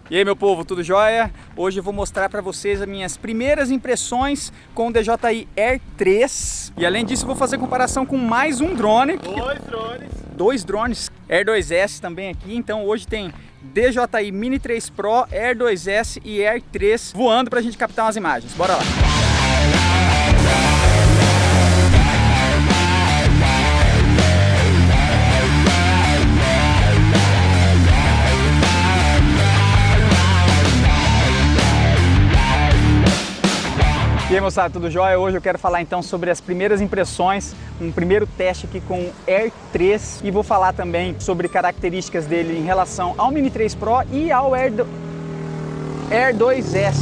E aí, meu povo, tudo jóia? Hoje eu vou mostrar para vocês as minhas primeiras impressões com o DJI Air 3. E além disso, eu vou fazer comparação com mais um drone. Dois drones. Air 2S também aqui. Então hoje tem DJI Mini 3 Pro, Air 2S e Air 3 voando pra gente captar umas imagens. Bora lá! E aí, moçada, tudo jóia? Hoje eu quero falar então sobre as primeiras impressões, um primeiro teste aqui com o Air 3 e vou falar também sobre características dele em relação ao Mini 3 Pro e ao Air 2S.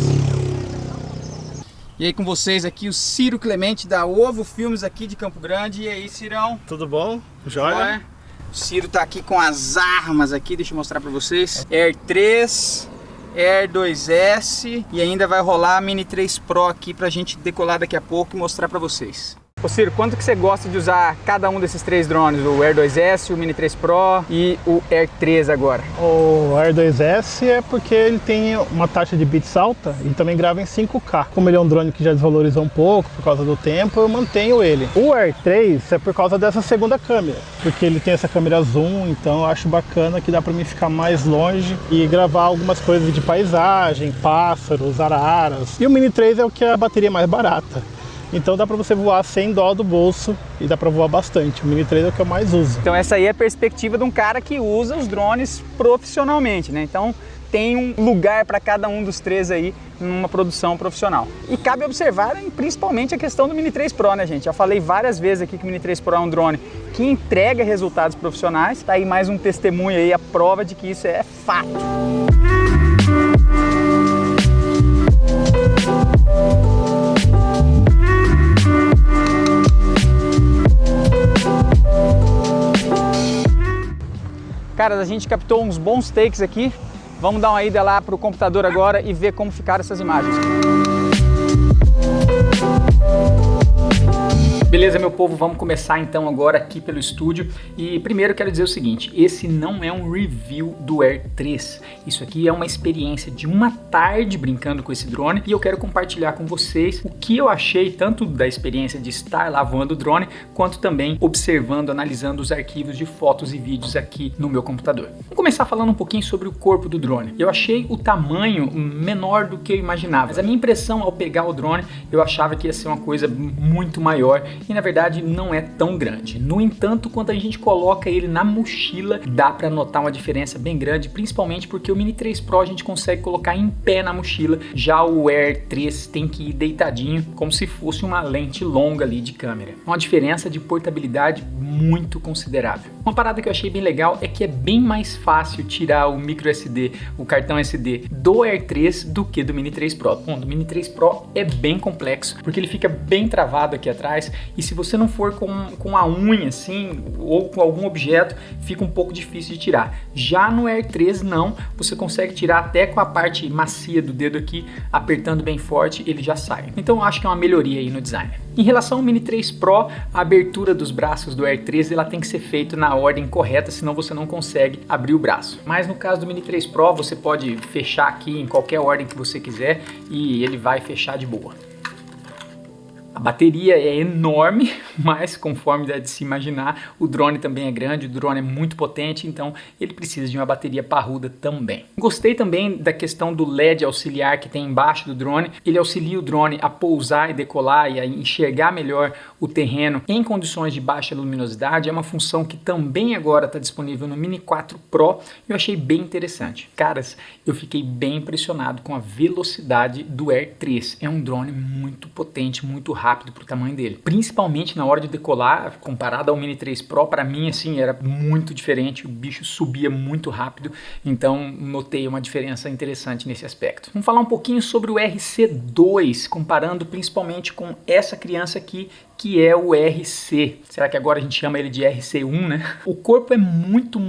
E aí com vocês aqui o Ciro Clemente da Ovo Filmes aqui de Campo Grande. E aí, Cirão? Tudo bom? Jóia? O Ciro tá aqui com as armas aqui, deixa eu mostrar pra vocês. Air 3... Air 2S e ainda vai rolar a Mini 3 Pro aqui pra gente decolar daqui a pouco e mostrar pra vocês. Ô Ciro, quanto que você gosta de usar cada um desses três drones? O Air 2S, o Mini 3 Pro e o Air 3 agora? O Air 2S é porque ele tem uma taxa de bits alta e também grava em 5K. Como ele é um drone que já desvalorizou um pouco por causa do tempo, eu mantenho ele. O Air 3 é por causa dessa segunda câmera, porque ele tem essa câmera zoom, então eu acho bacana que dá pra mim ficar mais longe e gravar algumas coisas de paisagem, pássaros, araras. E o Mini 3 é o que é a bateria mais barata. Então dá pra você voar sem dó do bolso e dá pra voar bastante. O Mini 3 é o que eu mais uso. Então essa aí é a perspectiva de um cara que usa os drones profissionalmente, né? Então tem um lugar para cada um dos três aí numa produção profissional. E cabe observar principalmente a questão do Mini 3 Pro, né, gente? Já falei várias vezes aqui que o Mini 3 Pro é um drone que entrega resultados profissionais. Tá aí mais um testemunho aí, a prova de que isso é fato. Cara, a gente captou uns bons takes aqui. Vamos dar uma ida lá pro computador agora e ver como ficaram essas imagens. Beleza, meu povo, vamos começar então agora aqui pelo estúdio. E primeiro quero dizer o seguinte, esse não é um review do Air 3. Isso aqui é uma experiência de uma tarde brincando com esse drone e eu quero compartilhar com vocês o que eu achei tanto da experiência de estar lá voando o drone, quanto também observando, analisando os arquivos de fotos e vídeos aqui no meu computador. Vamos começar falando um pouquinho sobre o corpo do drone. Eu achei o tamanho menor do que eu imaginava, mas a minha impressão ao pegar o drone, eu achava que ia ser uma coisa muito maior. E na verdade não é tão grande. No entanto, quando a gente coloca ele na mochila, dá para notar uma diferença bem grande, principalmente porque o Mini 3 Pro a gente consegue colocar em pé na mochila, já o Air 3 tem que ir deitadinho, como se fosse uma lente longa ali de câmera. Uma diferença de portabilidade muito considerável. Uma parada que eu achei bem legal é que é bem mais fácil tirar o micro SD, o cartão SD do Air 3 do que do Mini 3 Pro. Bom, do Mini 3 Pro é bem complexo, porque ele fica bem travado aqui atrás e se você não for com a unha assim, ou com algum objeto, fica um pouco difícil de tirar. Já no Air 3 não, você consegue tirar até com a parte macia do dedo aqui, apertando bem forte, ele já sai. Então eu acho que é uma melhoria aí no design. Em relação ao Mini 3 Pro, a abertura dos braços do Air 3 ela tem que ser feita na ordem correta, senão você não consegue abrir o braço. Mas no caso do Mini 3 Pro, você pode fechar aqui em qualquer ordem que você quiser e ele vai fechar de boa. A bateria é enorme, mas conforme dá de se imaginar, o drone também é grande, o drone é muito potente, então ele precisa de uma bateria parruda também. Gostei também da questão do LED auxiliar que tem embaixo do drone. Ele auxilia o drone a pousar e decolar e a enxergar melhor o terreno em condições de baixa luminosidade. É uma função que também agora está disponível no Mini 4 Pro e eu achei bem interessante. Caras, eu fiquei bem impressionado com a velocidade do Air 3. É um drone muito potente, muito rápido pro tamanho dele, principalmente na hora de decolar, comparado ao Mini 3 Pro, para mim assim era muito diferente, o bicho subia muito rápido, então notei uma diferença interessante nesse aspecto. Vamos falar um pouquinho sobre o RC2, comparando principalmente com essa criança aqui, que é o RC. Será que agora a gente chama ele de RC1, né? O corpo é muito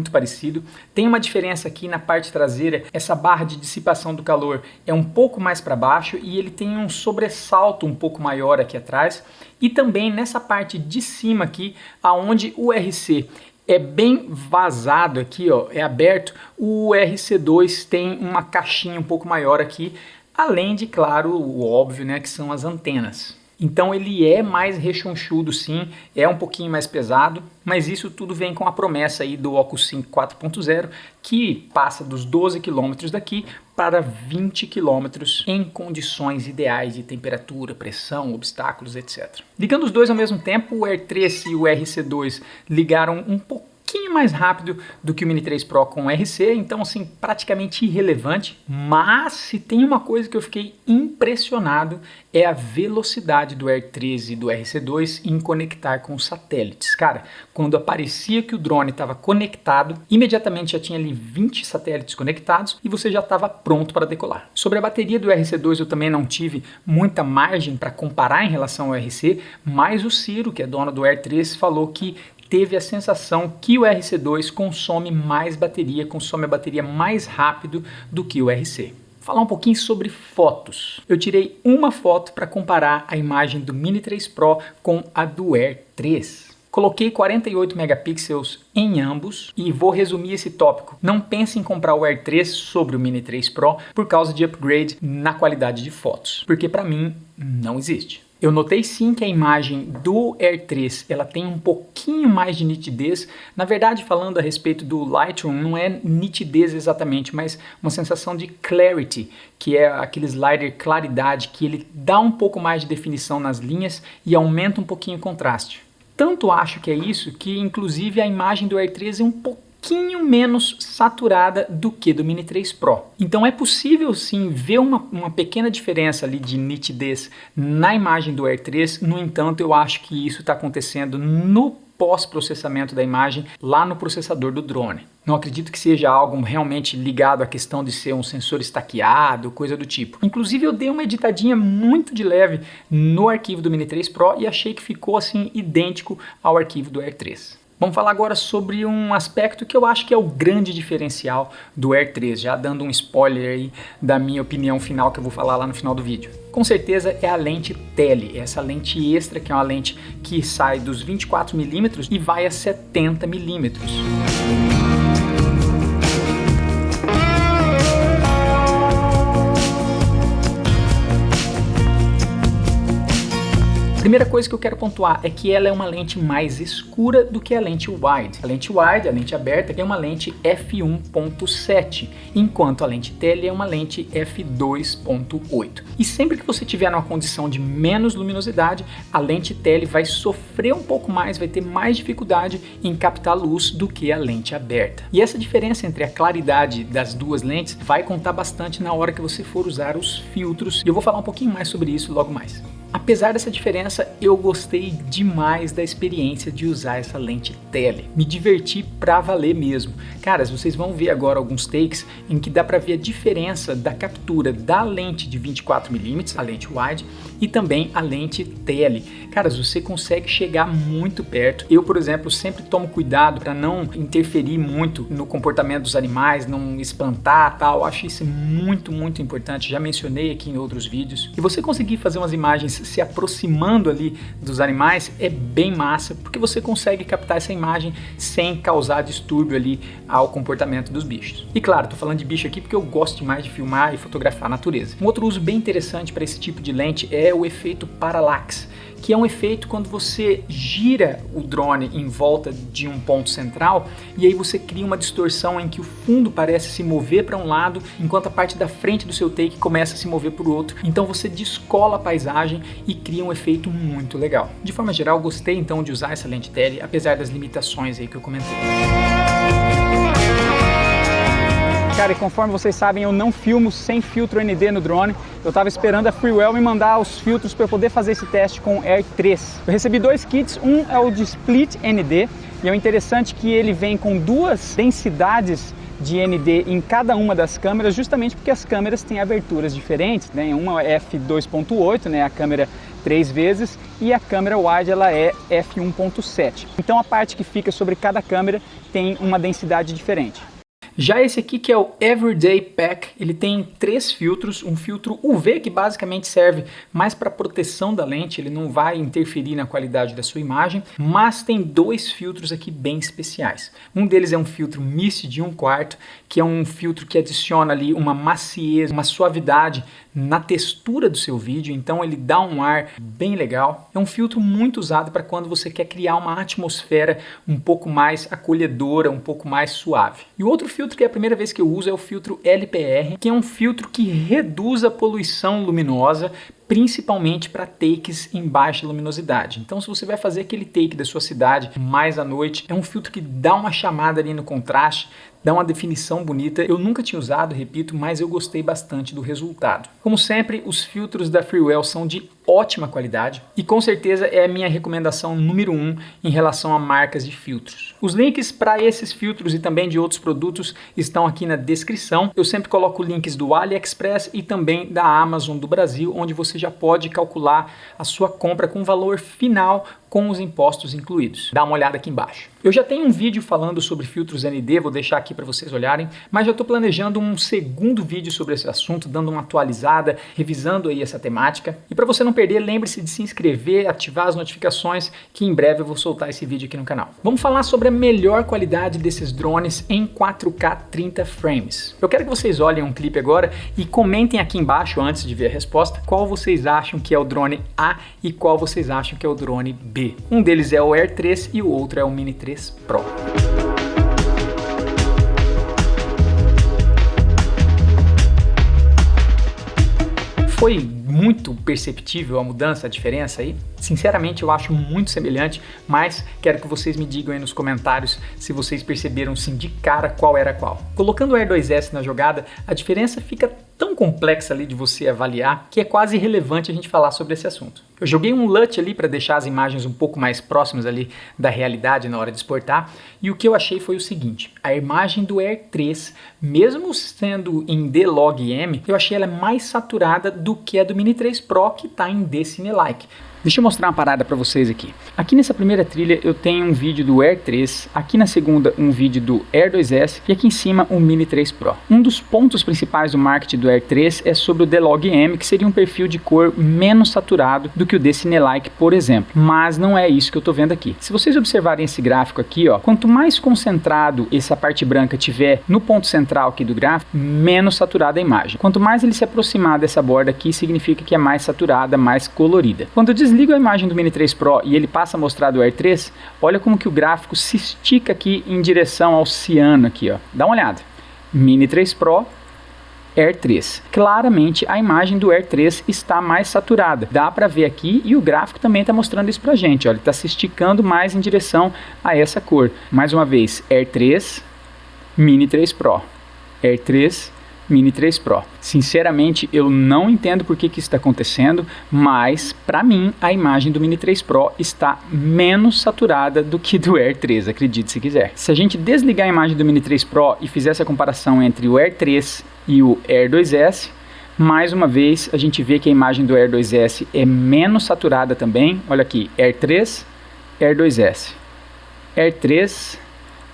parecido. Tem uma diferença aqui na parte traseira. Essa barra de dissipação do calor é um pouco mais para baixo e ele tem um sobressalto um pouco maior aqui atrás. E também nessa parte de cima aqui, aonde o RC é bem vazado aqui, ó, é aberto. O RC2 tem uma caixinha um pouco maior aqui, além de, claro, o óbvio, né, que são as antenas. Então ele é mais rechonchudo sim, é um pouquinho mais pesado, mas isso tudo vem com a promessa aí do Oculus 5 4.0, que passa dos 12 km daqui para 20 km em condições ideais de temperatura, pressão, obstáculos, etc. Ligando os dois ao mesmo tempo, o Air 3 e o RC2 ligaram um pouquinho mais rápido do que o Mini 3 Pro com o RC, então assim, praticamente irrelevante, mas se tem uma coisa que eu fiquei impressionado é a velocidade do Air 3 e do RC2 em conectar com os satélites. Cara, quando aparecia que o drone estava conectado, imediatamente já tinha ali 20 satélites conectados e você já estava pronto para decolar. Sobre a bateria do RC2 eu também não tive muita margem para comparar em relação ao RC, mas o Ciro, que é dono do Air 3, falou que teve a sensação que o RC2 consome mais bateria, consome a bateria mais rápido do que o RC. Falar um pouquinho sobre fotos. Eu tirei uma foto para comparar a imagem do Mini 3 Pro com a do Air 3. Coloquei 48 megapixels em ambos e vou resumir esse tópico. Não pense em comprar o Air 3 sobre o Mini 3 Pro por causa de upgrade na qualidade de fotos, porque para mim não existe. Eu notei sim que a imagem do Air 3 ela tem um pouquinho mais de nitidez. Na verdade, falando a respeito do Lightroom, não é nitidez exatamente, mas uma sensação de clarity, que é aquele slider claridade, que ele dá um pouco mais de definição nas linhas e aumenta um pouquinho o contraste. Tanto acho que é isso, que inclusive a imagem do Air 3 é um pouquinho menos saturada do que do Mini 3 Pro. Então é possível sim ver uma pequena diferença ali de nitidez na imagem do Air 3, no entanto eu acho que isso está acontecendo no pós-processamento da imagem lá no processador do drone. Não acredito que seja algo realmente ligado à questão de ser um sensor estaqueado, coisa do tipo. Inclusive eu dei uma editadinha muito de leve no arquivo do Mini 3 Pro e achei que ficou assim idêntico ao arquivo do Air 3. Vamos falar agora sobre um aspecto que eu acho que é o grande diferencial do Air 3, já dando um spoiler aí da minha opinião final que eu vou falar lá no final do vídeo. Com certeza é a lente tele, essa lente extra que é uma lente que sai dos 24mm e vai a 70mm. Primeira coisa que eu quero pontuar é que ela é uma lente mais escura do que a lente wide. A lente wide, a lente aberta, é uma lente f1.7, enquanto a lente tele é uma lente f2.8. E sempre que você tiver numa condição de menos luminosidade, a lente tele vai sofrer um pouco mais, vai ter mais dificuldade em captar luz do que a lente aberta. E essa diferença entre a claridade das duas lentes vai contar bastante na hora que você for usar os filtros, e eu vou falar um pouquinho mais sobre isso logo mais. Apesar dessa diferença, eu gostei demais da experiência de usar essa lente tele. Me diverti pra valer mesmo. Cara, vocês vão ver agora alguns takes em que dá pra ver a diferença da captura da lente de 24mm, a lente wide, e também a lente tele. Cara, você consegue chegar muito perto. Eu, por exemplo, sempre tomo cuidado para não interferir muito no comportamento dos animais, não espantar, tal. Acho isso muito importante. Já mencionei aqui em outros vídeos. E você conseguir fazer umas imagens se aproximando ali dos animais é bem massa, porque você consegue captar essa imagem sem causar distúrbio ali ao comportamento dos bichos. E claro, tô falando de bicho aqui porque eu gosto demais de filmar e fotografar a natureza. Um outro uso bem interessante para esse tipo de lente é o efeito parallax, que é um efeito quando você gira o drone em volta de um ponto central e aí você cria uma distorção em que o fundo parece se mover para um lado, enquanto a parte da frente do seu take começa a se mover para o outro. Então você descola a paisagem e cria um efeito muito legal. De forma geral, gostei então de usar essa lente tele, apesar das limitações aí que eu comentei. Cara, e conforme vocês sabem, eu não filmo sem filtro ND no drone. Eu estava esperando a Freewell me mandar os filtros para eu poder fazer esse teste com o Air 3. Eu recebi dois kits, um é o de Split ND, e é o interessante que ele vem com duas densidades de ND em cada uma das câmeras, justamente porque as câmeras têm aberturas diferentes, né? Uma é f2.8, né, a câmera 3 vezes, e a câmera wide ela é f1.7. Então a parte que fica sobre cada câmera tem uma densidade diferente. Já esse aqui, que é o Everyday Pack, ele tem 3 filtros, um filtro UV que basicamente serve mais para proteção da lente, ele não vai interferir na qualidade da sua imagem, mas tem 2 filtros aqui bem especiais. Um deles é um filtro Mist de 1/4, que é um filtro que adiciona ali uma maciez, uma suavidade na textura do seu vídeo, então ele dá um ar bem legal. É um filtro muito usado para quando você quer criar uma atmosfera um pouco mais acolhedora, um pouco mais suave. E o outro filtro que é a primeira vez que eu uso é o filtro LPR, que é um filtro que reduz a poluição luminosa, principalmente para takes em baixa luminosidade. Então, se você vai fazer aquele take da sua cidade mais à noite, é um filtro que dá uma chamada ali no contraste, dá uma definição bonita. Eu nunca tinha usado, repito, mas eu gostei bastante do resultado. Como sempre, os filtros da Freewell são de ótima qualidade e com certeza é a minha recomendação número 1 em relação a marcas de filtros. Os links para esses filtros e também de outros produtos estão aqui na descrição. Eu sempre coloco links do AliExpress e também da Amazon do Brasil, onde você já pode calcular a sua compra com o valor final com os impostos incluídos. Dá uma olhada aqui embaixo. Eu já tenho um vídeo falando sobre filtros ND, vou deixar aqui para vocês olharem, mas já estou planejando um segundo vídeo sobre esse assunto, dando uma atualizada, revisando aí essa temática. E para você não perder, lembre-se de se inscrever, ativar as notificações, que em breve eu vou soltar esse vídeo aqui no canal. Vamos falar sobre a melhor qualidade desses drones em 4K 30 frames. Eu quero que vocês olhem um clipe agora e comentem aqui embaixo, antes de ver a resposta, qual vocês acham que é o drone A e qual vocês acham que é o drone B. Um deles é o Air 3 e o outro é o Mini 3 Pro. Foi muito perceptível a mudança, a diferença aí? Sinceramente, eu acho muito semelhante, mas quero que vocês me digam aí nos comentários se vocês perceberam sim de cara qual era qual. Colocando o Air 2S na jogada, a diferença fica tão complexa ali de você avaliar que é quase irrelevante a gente falar sobre esse assunto. Eu joguei um LUT ali para deixar as imagens um pouco mais próximas ali da realidade na hora de exportar, e o que eu achei foi o seguinte: a imagem do Air 3, mesmo sendo em D-Log-M, eu achei ela mais saturada do que a do Mini 3 Pro, que está em D-Cine-like. Deixa eu mostrar uma parada para vocês aqui. Aqui nessa primeira trilha eu tenho um vídeo do Air 3, aqui na segunda um vídeo do Air 2S e aqui em cima um Mini 3 Pro. Um dos pontos principais do marketing do Air 3 é sobre o D-Log-M, que seria um perfil de cor menos saturado do que o D-Cine-like, por exemplo. Mas não é isso que eu estou vendo aqui. Se vocês observarem esse gráfico aqui, ó, quanto mais concentrado essa parte branca tiver no ponto central aqui do gráfico, menos saturada a imagem. Quanto mais ele se aproximar dessa borda aqui, significa que é mais saturada, mais colorida. Quando eu desligo a imagem do Mini 3 Pro e ele passa a mostrar do Air 3, olha como que o gráfico se estica aqui em direção ao ciano aqui, ó. Dá uma olhada. Mini 3 Pro, Air 3. Claramente a imagem do Air 3 está mais saturada. Dá para ver aqui e o gráfico também está mostrando isso pra gente, ó. Ele está se esticando mais em direção a essa cor. Mais uma vez, Air 3, Mini 3 Pro. Air 3, Mini 3 Pro. Sinceramente, eu não entendo por que isso está acontecendo, mas para mim a imagem do Mini 3 Pro está menos saturada do que do Air 3, acredite se quiser. Se a gente desligar a imagem do Mini 3 Pro e fizer essa comparação entre o Air 3 e o Air 2S, mais uma vez a gente vê que a imagem do Air 2S é menos saturada também. Olha aqui, Air 3, Air 2S. Air 3,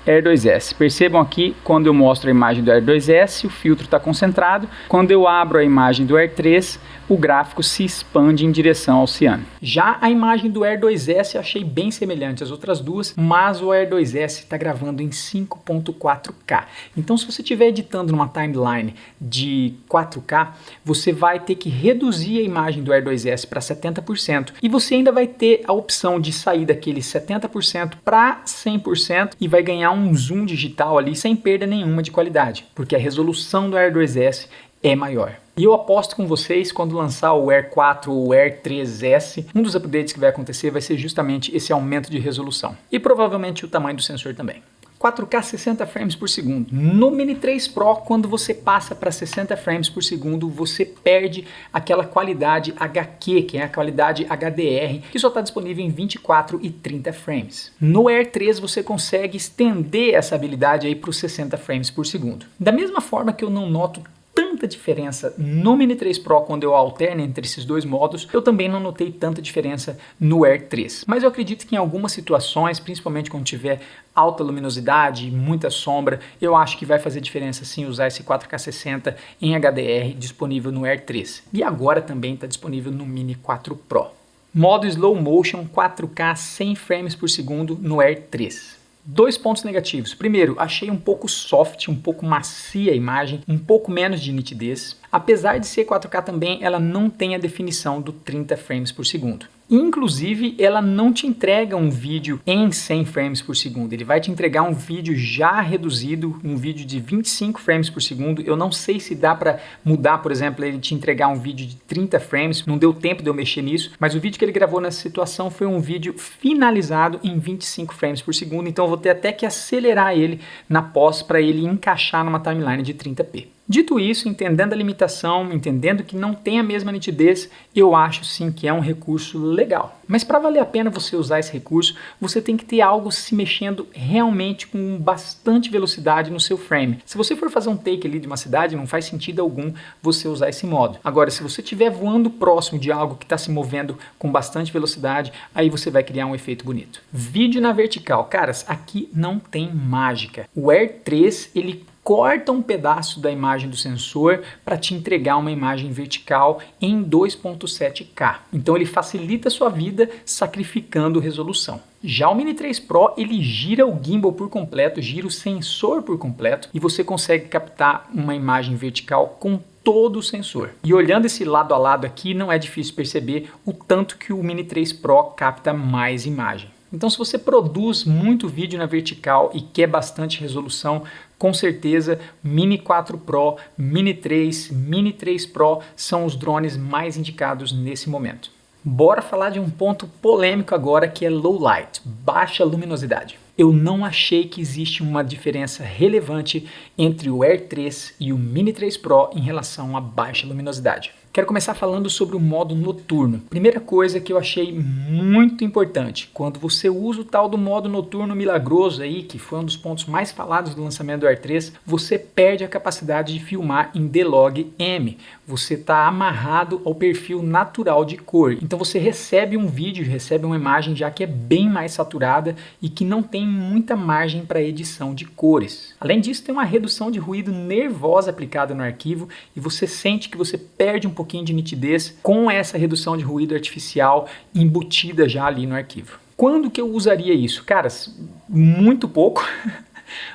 Air 2S. Percebam aqui, quando eu mostro a imagem do Air 2S, o filtro está concentrado. Quando eu abro a imagem do Air 3, o gráfico se expande em direção ao ciano. Já a imagem do Air 2S eu achei bem semelhante às outras duas, mas o Air 2S está gravando em 5.4K. Então, se você estiver editando numa timeline de 4K, você vai ter que reduzir a imagem do Air 2S para 70% e você ainda vai ter a opção de sair daquele 70% para 100% e vai ganhar um zoom digital ali sem perda nenhuma de qualidade, porque a resolução do Air 2S é maior. E eu aposto com vocês, quando lançar o Air 4 ou o Air 3S, um dos updates que vai acontecer vai ser justamente esse aumento de resolução. E provavelmente o tamanho do sensor também. 4K 60 frames por segundo. No Mini 3 Pro, quando você passa para 60 frames por segundo, você perde aquela qualidade HQ, que é a qualidade HDR, que só está disponível em 24 e 30 frames. No Air 3 você consegue estender essa habilidade aí para os 60 frames por segundo. Da mesma forma que eu não noto tanta tanta diferença no Mini 3 Pro quando eu alterno entre esses dois modos, eu também não notei tanta diferença no Air 3. Mas eu acredito que em algumas situações, principalmente quando tiver alta luminosidade e muita sombra, eu acho que vai fazer diferença sim usar esse 4K60 em HDR disponível no Air 3. E agora também está disponível no Mini 4 Pro. Modo Slow Motion 4K 100 frames por segundo no Air 3. 2 pontos negativos. Primeiro, achei um pouco soft, um pouco macia a imagem, um pouco menos de nitidez. Apesar de ser 4K também, ela não tem a definição do 30 frames por segundo. Inclusive, ela não te entrega um vídeo em 100 frames por segundo. Ele vai te entregar um vídeo já reduzido, um vídeo de 25 frames por segundo. Eu não sei se dá para mudar, por exemplo, ele te entregar um vídeo de 30 frames. Não deu tempo de eu mexer nisso, mas o vídeo que ele gravou nessa situação foi um vídeo finalizado em 25 frames por segundo. Então eu vou ter até que acelerar ele na pós para ele encaixar numa timeline de 30p. Dito isso, entendendo a limitação, entendendo que não tem a mesma nitidez, eu acho sim que é um recurso legal. Mas para valer a pena você usar esse recurso, você tem que ter algo se mexendo realmente com bastante velocidade no seu frame. Se você for fazer um take ali de uma cidade, não faz sentido algum você usar esse modo. Agora, se você estiver voando próximo de algo que está se movendo com bastante velocidade, aí você vai criar um efeito bonito. Vídeo na vertical. Caras, aqui não tem mágica. O Air 3, ele corta um pedaço da imagem do sensor para te entregar uma imagem vertical em 2.7K. Então ele facilita a sua vida sacrificando resolução. Já o Mini 3 Pro, ele gira o gimbal por completo, gira o sensor por completo e você consegue captar uma imagem vertical com todo o sensor. E olhando esse lado a lado aqui, não é difícil perceber o tanto que o Mini 3 Pro capta mais imagem. Então, se você produz muito vídeo na vertical e quer bastante resolução, com certeza Mini 4 Pro, Mini 3, Mini 3 Pro são os drones mais indicados nesse momento. Bora falar de um ponto polêmico agora, que é low light, baixa luminosidade. Eu não achei que existe uma diferença relevante entre o Air 3 e o Mini 3 Pro em relação à baixa luminosidade. Quero começar falando sobre o modo noturno. Primeira coisa que eu achei muito importante, quando você usa o tal do modo noturno milagroso aí, que foi um dos pontos mais falados do lançamento do Air 3, você perde a capacidade de filmar em D-Log M. Você está amarrado ao perfil natural de cor. Então você recebe um vídeo, recebe uma imagem já que é bem mais saturada e que não tem muita margem para edição de cores. Além disso, tem uma redução de ruído nervosa aplicada no arquivo e você sente que você perde um pouquinho de nitidez com essa redução de ruído artificial embutida já ali no arquivo. Quando que eu usaria isso? Caras, muito pouco.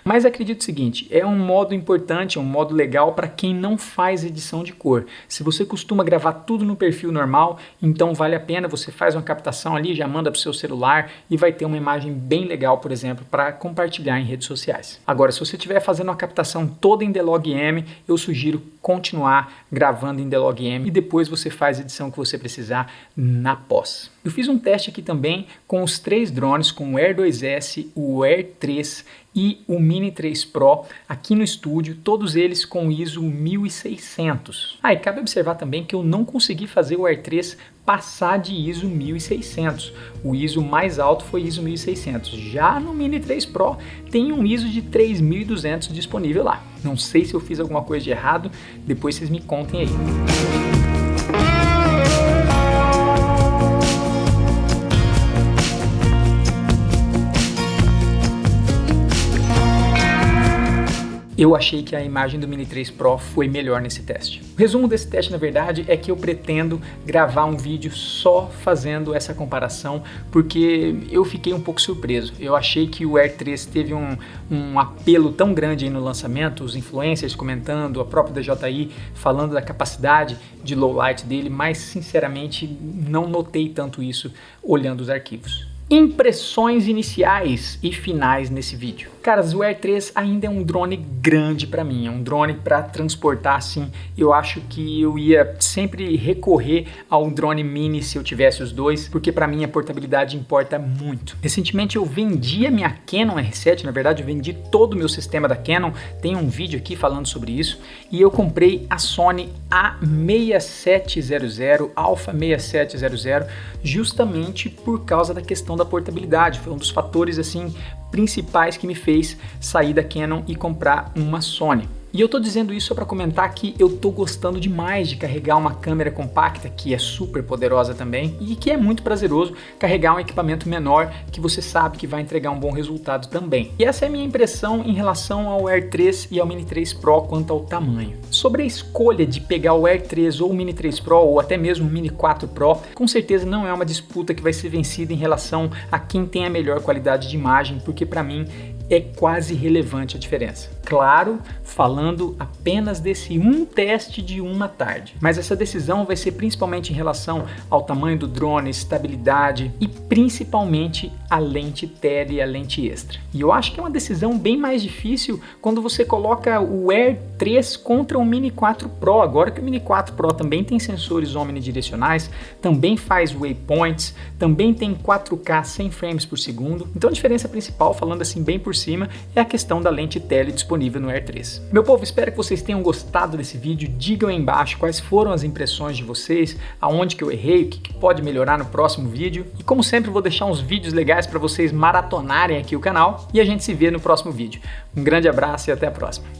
Mas acredito o seguinte, é um modo importante, é um modo legal para quem não faz edição de cor. Se você costuma gravar tudo no perfil normal, então vale a pena, você faz uma captação ali, já manda para o seu celular e vai ter uma imagem bem legal, por exemplo, para compartilhar em redes sociais. Agora, se você estiver fazendo uma captação toda em D-Log M, eu sugiro continuar gravando em D-Log M e depois você faz a edição que você precisar na pós. Eu fiz um teste aqui também com os 3 drones, com o Air 2S, o Air 3 e o Mini 3 Pro aqui no estúdio, todos eles com ISO 1600. E cabe observar também que eu não consegui fazer o Air 3 passar de ISO 1600. O ISO mais alto foi ISO 1600. Já no Mini 3 Pro tem um ISO de 3200 disponível lá. Não sei se eu fiz alguma coisa de errado, depois vocês me contem aí. Eu achei que a imagem do Mini 3 Pro foi melhor nesse teste. O resumo desse teste, na verdade, é que eu pretendo gravar um vídeo só fazendo essa comparação, porque eu fiquei um pouco surpreso. Eu achei que o Air 3 teve um apelo tão grande aí no lançamento, os influencers comentando, a própria DJI falando da capacidade de low light dele, mas sinceramente não notei tanto isso olhando os arquivos. Impressões iniciais e finais nesse vídeo. Caras, o Air 3 ainda é um drone grande para mim, é um drone para transportar assim. Eu acho que eu ia sempre recorrer ao drone mini se eu tivesse os dois, porque para mim a portabilidade importa muito. Recentemente eu vendi a minha Canon R7, na verdade eu vendi todo o meu sistema da Canon, tem um vídeo aqui falando sobre isso, e eu comprei a Sony A6700, Alpha 6700, justamente por causa da questão da portabilidade. Foi um dos fatores assim principais que me fez sair da Canon e comprar uma Sony. E eu tô dizendo isso só para comentar que eu tô gostando demais de carregar uma câmera compacta, que é super poderosa também, e que é muito prazeroso carregar um equipamento menor que você sabe que vai entregar um bom resultado também. E essa é a minha impressão em relação ao Air 3 e ao Mini 3 Pro quanto ao tamanho. Sobre a escolha de pegar o Air 3 ou o Mini 3 Pro ou até mesmo o Mini 4 Pro, com certeza não é uma disputa que vai ser vencida em relação a quem tem a melhor qualidade de imagem, porque para mim é quase irrelevante a diferença. Claro, falando apenas desse um teste de uma tarde. Mas essa decisão vai ser principalmente em relação ao tamanho do drone, estabilidade e principalmente a lente tele e a lente extra. E eu acho que é uma decisão bem mais difícil quando você coloca o Air 3 contra o Mini 4 Pro. Agora que o Mini 4 Pro também tem sensores omnidirecionais, também faz waypoints, também tem 4K 100 frames por segundo. Então a diferença principal, falando assim bem por cima, é a questão da lente tele disponível no Air 3. Meu povo, espero que vocês tenham gostado desse vídeo. Digam aí embaixo quais foram as impressões de vocês, aonde que eu errei, o que pode melhorar no próximo vídeo. E como sempre, vou deixar uns vídeos legais para vocês maratonarem aqui o canal e a gente se vê no próximo vídeo. Um grande abraço e até a próxima.